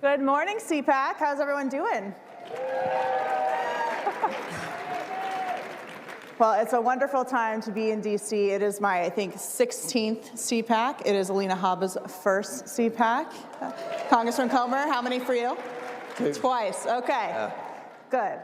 Good morning, CPAC. How's everyone doing? Well, it's a wonderful time to be in D.C. It is my, I think, 16th CPAC. It is Alina Habba's first CPAC. Congressman Comer, how many for you? Two. Twice. Okay. Good.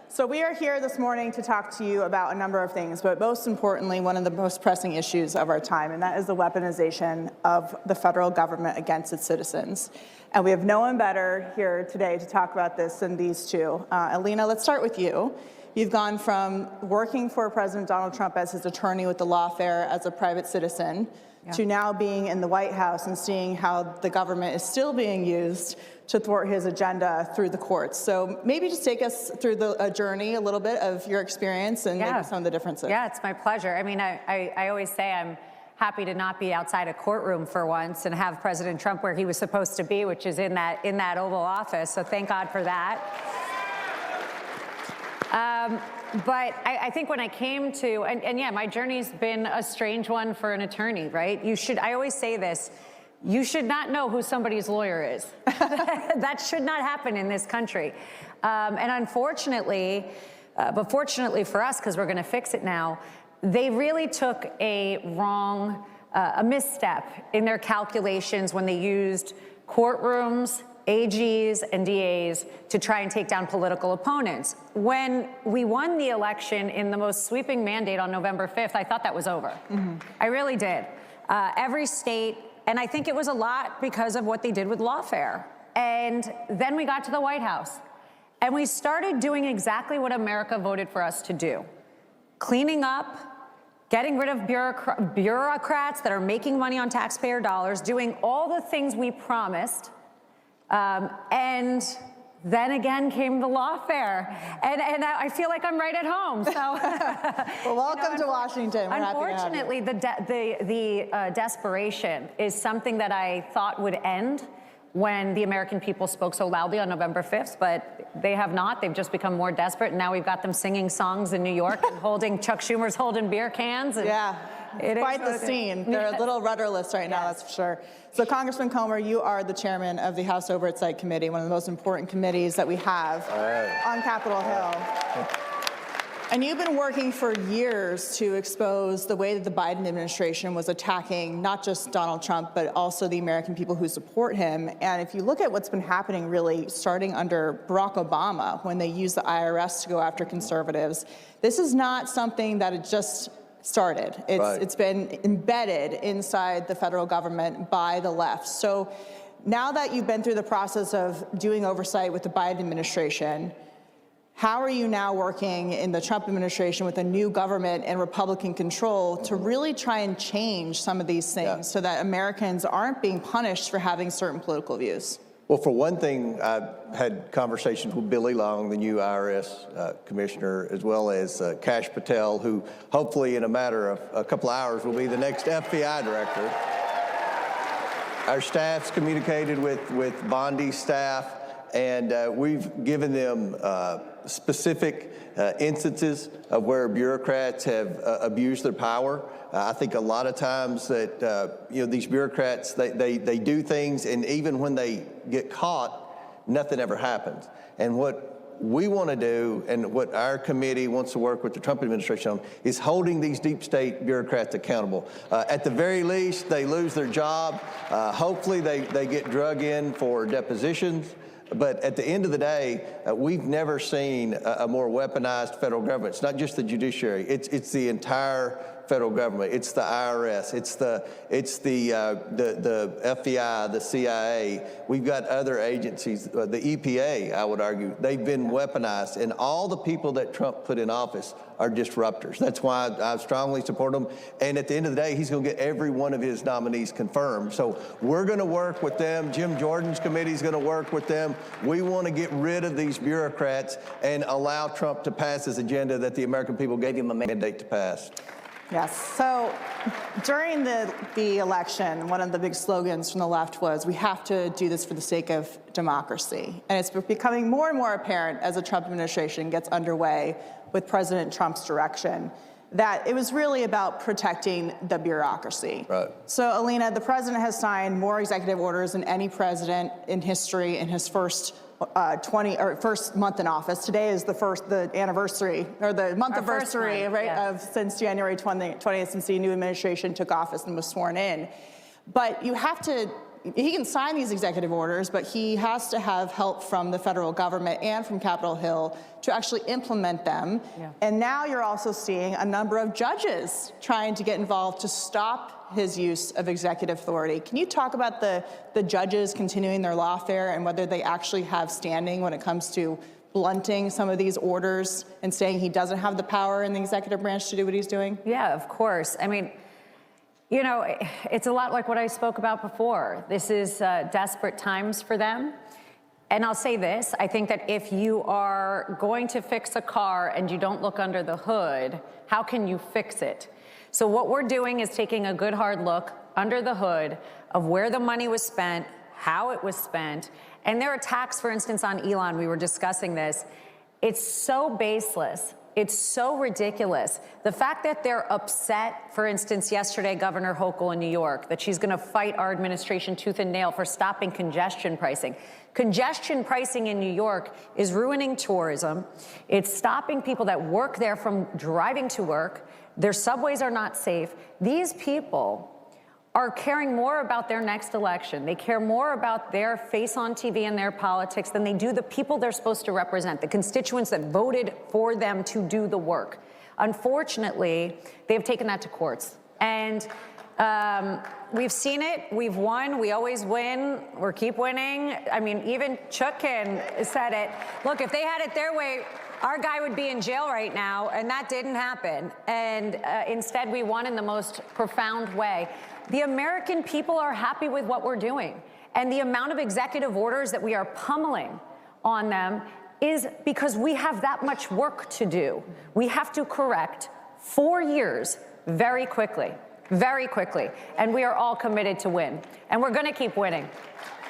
So we are here this morning to talk to you about a number of things, but most importantly, one of the most pressing issues of our time, and that is the weaponization of the federal government against its citizens. And we have no one better here today to talk about this than these two. Alina, let's start with you. You've gone from working for President Donald Trump as his attorney with the lawfare as a private citizen to now being in the White House and seeing how the government is still being used to thwart his agenda through the courts. So maybe just take us through the journey a little bit of your experience and maybe some of the differences. Yeah, it's my pleasure. I mean, I always say I'm happy to not be outside a courtroom for once and have President Trump where he was supposed to be, which is in that Oval Office. So thank God for that. But I think when I came to, and yeah, my journey's been a strange one for an attorney, right? I always say this, you should not know who somebody's lawyer is. That should not happen in this country. And unfortunately, but fortunately for us, because we're going to fix it now, they really took a misstep in their calculations when they used courtrooms, AGs and DAs to try and take down political opponents. When we won the election in the most sweeping mandate on November 5th, I thought that was over. I really did. Every state, and I think it was a lot because of what they did with lawfare. And then we got to the White House, and we started doing exactly what America voted for us to do. Cleaning up, getting rid of bureaucrats that are making money on taxpayer dollars, doing all the things we promised. And then again came the lawfare, and I feel like I'm right at home. So, well, welcome to Washington. We're unfortunately, the desperation is something that I thought would end when the American people spoke so loudly on November 5th, but they have not. They've just become more desperate, and now we've got them singing songs in New York and Chuck Schumer's holding beer cans. And yeah, it's quite the scene. They're a little rudderless right now, that's for sure. So, Congressman Comer, you are the chairman of the House Oversight Committee, one of the most important committees that we have on Capitol Hill. And you've been working for years to expose the way that the Biden administration was attacking not just Donald Trump, but also the American people who support him. And if you look at what's been happening really starting under Barack Obama, when they used the IRS to go after conservatives, this is not something that it just started. It's been embedded inside the federal government by the left. So now that you've been through the process of doing oversight with the Biden administration, how are you now working in the Trump administration with a new government and Republican control to really try and change some of these things so that Americans aren't being punished for having certain political views? Well, for one thing, I've had conversations with Billy Long, the new IRS commissioner, as well as Kash Patel, who hopefully in a matter of a couple hours will be the next FBI director. Our staff's communicated with Bondi's staff, and we've given them specific instances of where bureaucrats have abused their power. I think a lot of times that these bureaucrats, they do things, and even when they get caught, nothing ever happens. And what we want to do, and what our committee wants to work with the Trump administration on, is holding these deep state bureaucrats accountable. At the very least, they lose their job. Hopefully, they get drug in for depositions. But at the end of the day, we've never seen a more weaponized federal government. It's not just the judiciary; it's the entire federal government. It's the IRS. It's the FBI, the CIA. We've got other agencies, the EPA. I would argue they've been weaponized, and all the people that Trump put in office are disruptors. That's why I strongly support him. And at the end of the day, he's going to get every one of his nominees confirmed. So we're going to work with them. Jim Jordan's committee is going to work with them. We want to get rid of these bureaucrats and allow Trump to pass his agenda that the American people gave him a mandate to pass. Yes. So during the election, one of the big slogans from the left was, we have to do this for the sake of democracy. And it's becoming more and more apparent as the Trump administration gets underway with President Trump's direction that it was really about protecting the bureaucracy. Right. So, Alina, the president has signed more executive orders than any president in history in his first first month in office. Today is the anniversary, or the month anniversary, right, yeah, of since January 20th, since the new administration took office and was sworn in. But you have to, he can sign these executive orders, but he has to have help from the federal government and from Capitol Hill to actually implement them. Yeah. And now you're also seeing a number of judges trying to get involved to stop his use of executive authority. Can you talk about the judges continuing their lawfare and whether they actually have standing when it comes to blunting some of these orders and saying he doesn't have the power in the executive branch to do what he's doing? Yeah, of course. I mean, you know, it's a lot like what I spoke about before. This is desperate times for them. And I'll say this, I think that if you are going to fix a car and you don't look under the hood, how can you fix it? So what we're doing is taking a good hard look under the hood of where the money was spent, how it was spent, and their attacks, for instance, on Elon, we were discussing this. It's so baseless. It's so ridiculous. The fact that they're upset, for instance, yesterday, Governor Hochul in New York, that she's gonna fight our administration tooth and nail for stopping congestion pricing. Congestion pricing in New York is ruining tourism. It's stopping people that work there from driving to work. Their subways are not safe. These people are caring more about their next election. They care more about their face on TV and their politics than they do the people they're supposed to represent, the constituents that voted for them to do the work. Unfortunately, they've taken that to courts. And we've seen it, we've won, we always win, we keep winning. I mean, even Chutkan said it. Look, if they had it their way, our guy would be in jail right now, and that didn't happen. And instead, we won in the most profound way. The American people are happy with what we're doing. And the amount of executive orders that we are pummeling on them is because we have that much work to do. We have to correct 4 years very quickly. Very quickly, and we are all committed to win, and we're going to keep winning.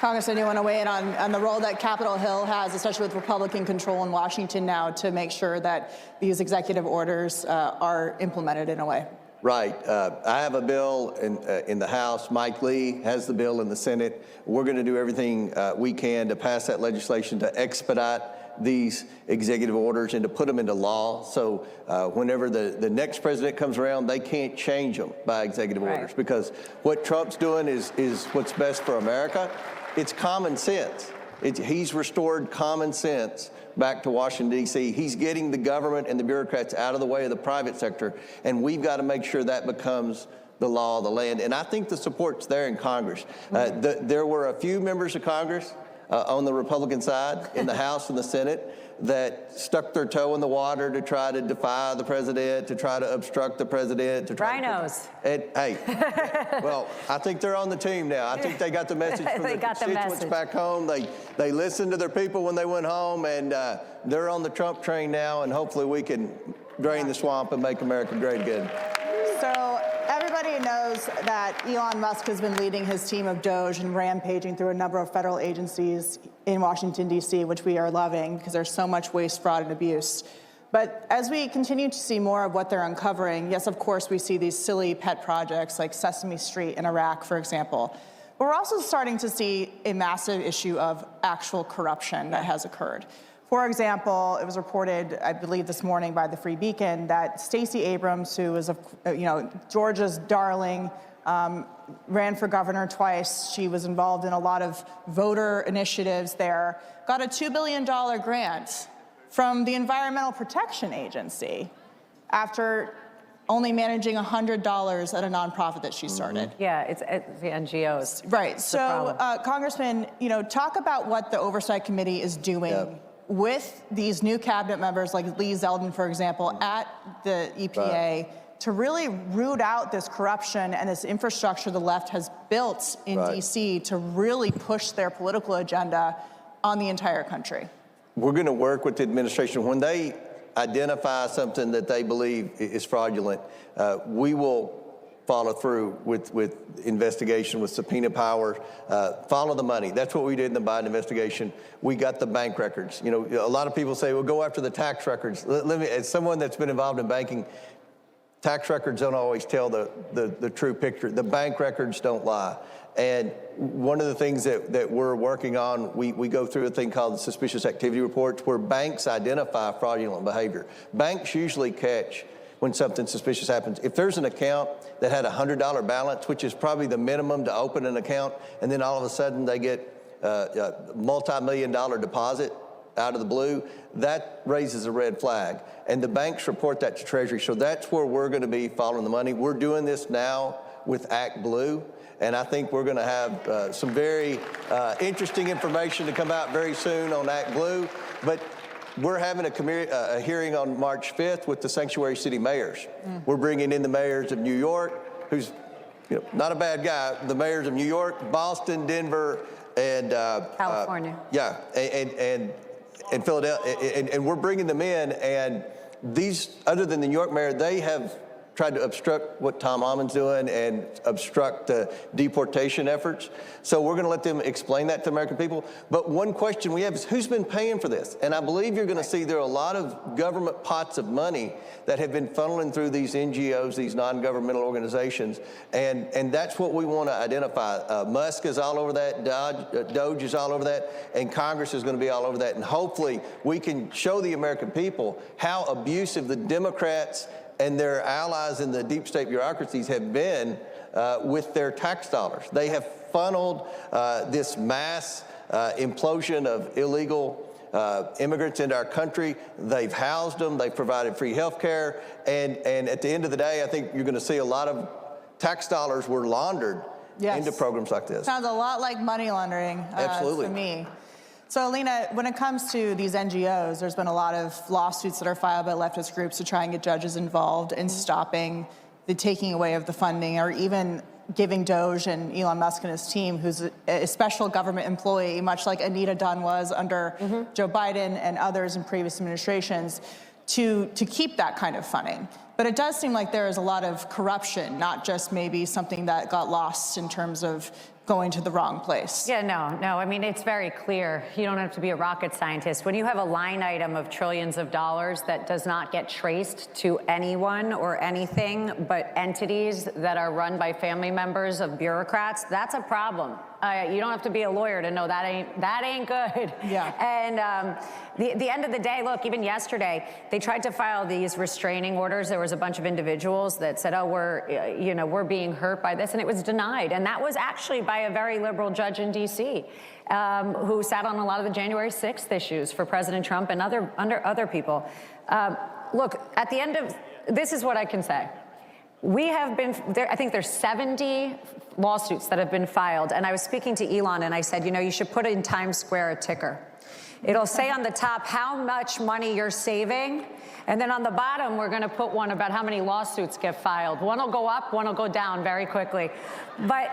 Congressman, you want to weigh in on the role that Capitol Hill has, especially with Republican control in Washington now, to make sure that these executive orders are implemented in a way? Right. I have a bill in the House. Mike Lee has the bill in the Senate. We're going to do everything we can to pass that legislation to expedite these executive orders and to put them into law. So whenever the next president comes around, they can't change them by executive orders, because what Trump's doing is what's best for America. It's common sense. He's restored common sense back to Washington, D.C. He's getting the government and the bureaucrats out of the way of the private sector, and we've got to make sure that becomes the law of the land. And I think the support's there in Congress. There were a few members of Congress on the Republican side in the House and the Senate that stuck their toe in the water to try to defy the president, to try to obstruct the president. To try Rhinos. Hey, well, I think they're on the team now. I think they got the message from their constituents back home. They listened to their people when they went home, and they're on the Trump train now, and hopefully we can drain the swamp and make America great again. So everybody knows that Elon Musk has been leading his team of Doge and rampaging through a number of federal agencies in Washington, D.C., which we are loving because there's so much waste, fraud, and abuse. But as we continue to see more of what they're uncovering, yes, of course, we see these silly pet projects like Sesame Street in Iraq, for example. But we're also starting to see a massive issue of actual corruption that has occurred. For example, it was reported, I believe this morning by the Free Beacon, that Stacey Abrams, who is, Georgia's darling, ran for governor twice. She was involved in a lot of voter initiatives there, got a $2 billion grant from the Environmental Protection Agency after only managing $100 at a nonprofit that she started. Yeah, it's the NGOs. Right. So, Congressman, talk about what the Oversight Committee is doing with these new cabinet members like Lee Zeldin, for example, at the EPA to really root out this corruption and this infrastructure the left has built in D.C. to really push their political agenda on the entire country. We're going to work with the administration. When they identify something that they believe is fraudulent, we will follow through with investigation, with subpoena power, follow the money. That's what we did in the Biden investigation. We got the bank records. A lot of people say, well, go after the tax records. Let me, as someone that's been involved in banking, tax records don't always tell the true picture. The bank records don't lie. And one of the things that we're working on, we go through a thing called the suspicious activity reports where banks identify fraudulent behavior. Banks usually catch when something suspicious happens. If there's an account that had a $100 balance, which is probably the minimum to open an account, and then all of a sudden they get a multi-million-dollar deposit out of the blue, that raises a red flag. And the banks report that to Treasury. So that's where we're going to be following the money. We're doing this now with Act Blue. And I think we're going to have some very interesting information to come out very soon on Act Blue. But we're having a hearing on March 5th with the sanctuary city mayors. We're bringing in the mayors of New York, who's not a bad guy, the mayors of New York, Boston, Denver, and California. And Philadelphia. And we're bringing them in. And these, other than the New York mayor, they have tried to obstruct what Tom Almond's doing and obstruct the deportation efforts. So we're going to let them explain that to American people. But one question we have is who's been paying for this? And I believe you're going to see there are a lot of government pots of money that have been funneling through these NGOs, these non-governmental organizations. And that's what we want to identify. Musk is all over that, Doge is all over that, and Congress is going to be all over that. And hopefully we can show the American people how abusive the Democrats and their allies in the deep state bureaucracies have been with their tax dollars. They have funneled this mass implosion of illegal immigrants into our country. They've housed them. They've provided free health care. And at the end of the day, I think you're going to see a lot of tax dollars were laundered into programs like this. Sounds a lot like money laundering Absolutely. to me. So, Alina, when it comes to these NGOs, there's been a lot of lawsuits that are filed by leftist groups to try and get judges involved in stopping the taking away of the funding, or even giving Doge and Elon Musk and his team, who's a special government employee, much like Anita Dunn was under Joe Biden and others in previous administrations, to keep that kind of funding. But it does seem like there is a lot of corruption, not just maybe something that got lost in terms of going to the wrong place. Yeah, no. I mean, it's very clear. You don't have to be a rocket scientist. When you have a line item of trillions of dollars that does not get traced to anyone or anything but entities that are run by family members of bureaucrats, that's a problem. You don't have to be a lawyer to know that ain't good. Yeah. And the end of the day, look, even yesterday, they tried to file these restraining orders. There was a bunch of individuals that said, oh, we're being hurt by this, and it was denied. And that was actually by a very liberal judge in D.C. Who sat on a lot of the January 6th issues for President Trump and other people. Look, at the end of, this is what I can say. We have been, I think there's 70 lawsuits that have been filed. And I was speaking to Elon and I said, you should put in Times Square a ticker. It'll say on the top how much money you're saving. And then on the bottom, we're going to put one about how many lawsuits get filed. One will go up, one will go down very quickly. But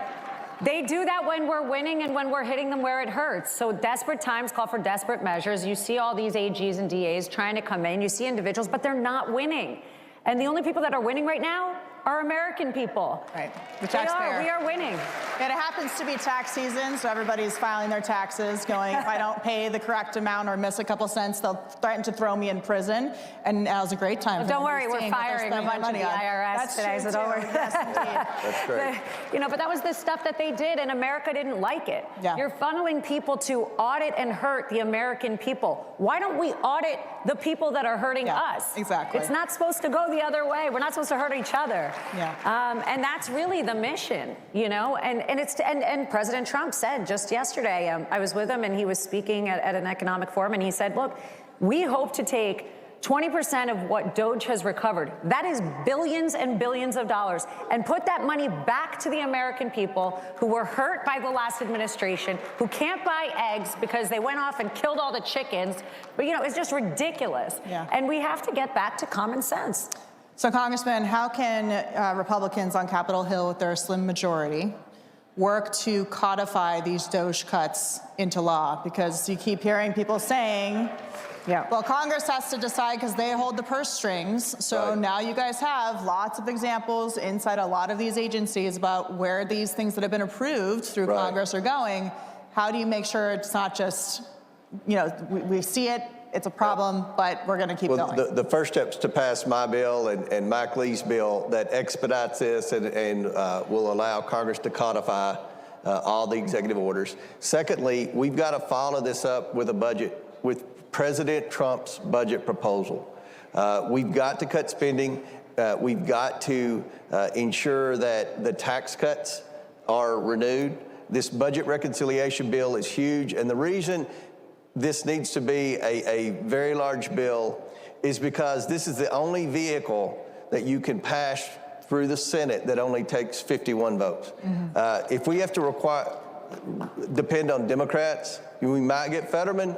they do that when we're winning and when we're hitting them where it hurts. So desperate times call for desperate measures. You see all these AGs and DAs trying to come in. You see individuals, but they're not winning. And the only people that are winning right now are American people. Right. The taxpayer. We are winning. And it happens to be tax season, so everybody's filing their taxes, going, if I don't pay the correct amount or miss a couple cents, they'll threaten to throw me in prison. And now's a great time. Don't worry, we're firing a bunch of the IRS today, so don't worry. That's great. But that was the stuff that they did, and America didn't like it. Yeah. You're funneling people to audit and hurt the American people. Why don't we audit the people that are hurting us? Exactly. It's not supposed to go the other way. We're not supposed to hurt each other. Yeah. And that's really the mission, and President Trump said just yesterday, I was with him and he was speaking at an economic forum, and he said, look, we hope to take 20% of what Doge has recovered, that is billions and billions of dollars, and put that money back to the American people who were hurt by the last administration, who can't buy eggs because they went off and killed all the chickens. But, it's just ridiculous. Yeah. And we have to get back to common sense. So, Congressman, how can Republicans on Capitol Hill, with their slim majority, work to codify these Doge cuts into law? Because you keep hearing people saying, well, Congress has to decide because they hold the purse strings. So now you guys have lots of examples inside a lot of these agencies about where these things that have been approved through Congress are going. How do you make sure it's not just, we see it, it's a problem, but we're going to keep going. The first step is to pass my bill and Mike Lee's bill that expedites this and will allow Congress to codify all the executive orders. Secondly, we've got to follow this up with a budget, with President Trump's budget proposal. We've got to cut spending. We've got to ensure that the tax cuts are renewed. This budget reconciliation bill is huge, and the reason this needs to be a very large bill is because this is the only vehicle that you can pass through the Senate that only takes 51 votes. Mm-hmm. If we have to depend on Democrats, we might get Fetterman,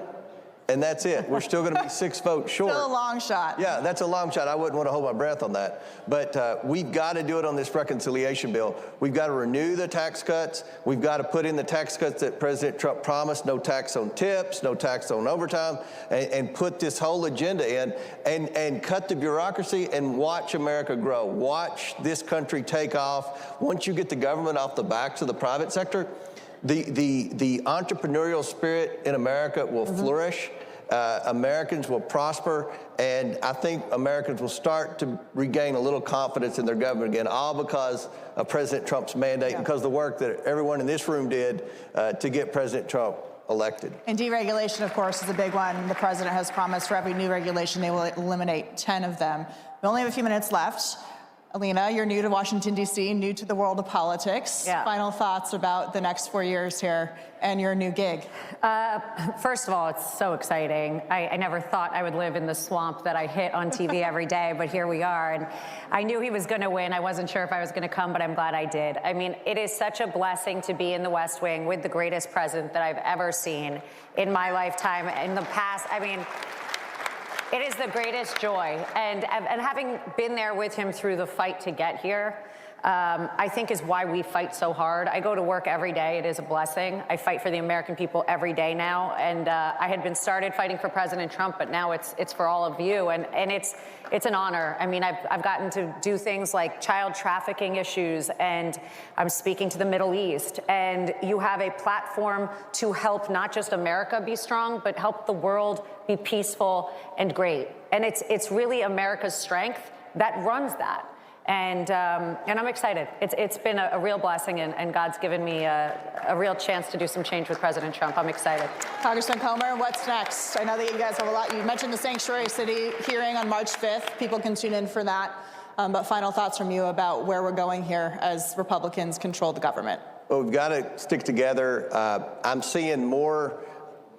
and that's it. We're still going to be 6 votes short. Still a long shot. Yeah, that's a long shot. I wouldn't want to hold my breath on that. But we've got to do it on this reconciliation bill. We've got to renew the tax cuts. We've got to put in the tax cuts that President Trump promised, no tax on tips, no tax on overtime, and put this whole agenda in and cut the bureaucracy and watch America grow. Watch this country take off. Once you get the government off the backs of the private sector, the entrepreneurial spirit in America will flourish. Americans will prosper, and I think Americans will start to regain a little confidence in their government again, all because of President Trump's mandate and because of the work that everyone in this room did to get President Trump elected. And deregulation, of course, is a big one. The president has promised for every new regulation, they will eliminate 10 of them. We only have a few minutes left. Alina, you're new to Washington, D.C., new to the world of politics. Yeah. Final thoughts about the next 4 years here and your new gig? First of all, it's so exciting. I never thought I would live in the swamp that I hit on TV every day, but here we are. And I knew he was going to win. I wasn't sure if I was going to come, but I'm glad I did. I mean, it is such a blessing to be in the West Wing with the greatest president that I've ever seen in my lifetime. In the past, I mean, it is the greatest joy, and having been there with him through the fight to get here, I think is why we fight so hard. I go to work every day. It is a blessing. I fight for the American people every day now, and I had been started fighting for President Trump, but now it's for all of you, and it's an honor. I mean, I've gotten to do things like child trafficking issues, and I'm speaking to the Middle East, and you have a platform to help not just America be strong, but help the world be peaceful and great. And it's really America's strength that runs that. And I'm excited. It's been a real blessing, and God's given me a real chance to do some change with President Trump. I'm excited. Congressman Comer, what's next? I know that you guys have a lot. You mentioned the Sanctuary City hearing on March 5th. People can tune in for that. But final thoughts from you about where we're going here as Republicans control the government. Well, we've got to stick together. I'm seeing more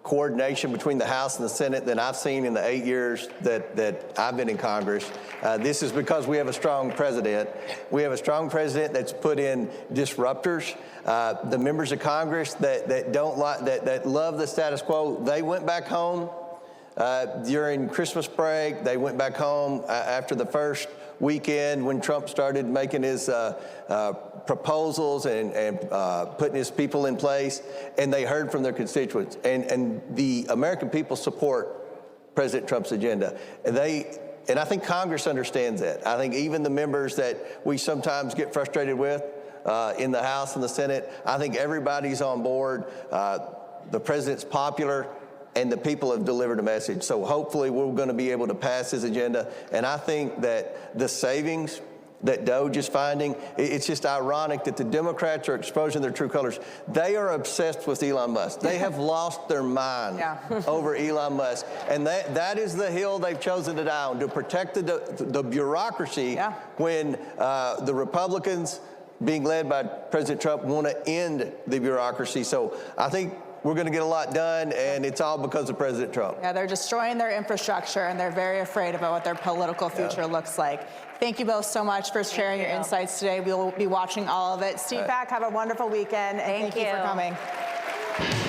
coordination between the House and the Senate than I've seen in the 8 years that I've been in Congress. This is because we have a strong president. We have a strong president that's put in disruptors. The members of Congress that love the status quo, they went back home during Christmas break. They went back home after the first weekend when Trump started making his proposals and putting his people in place, and they heard from their constituents. And the American people support President Trump's agenda. And I think Congress understands that. I think even the members that we sometimes get frustrated with in the House and the Senate, I think everybody's on board. The president's popular, and the people have delivered a message. So hopefully we're going to be able to pass his agenda. And I think that the savings that DOJ is finding, it's just ironic that the Democrats are exposing their true colors. They are obsessed with Elon Musk. They have lost their mind over Elon Musk. And that is the hill they've chosen to die on, to protect the bureaucracy when the Republicans, being led by President Trump, want to end the bureaucracy. So I think we're going to get a lot done, and it's all because of President Trump. Yeah, they're destroying their infrastructure, and they're very afraid about what their political future looks like. Thank you both so much for sharing your insights today. We'll be watching all of it. CPAC, have a wonderful weekend, and thank you for coming.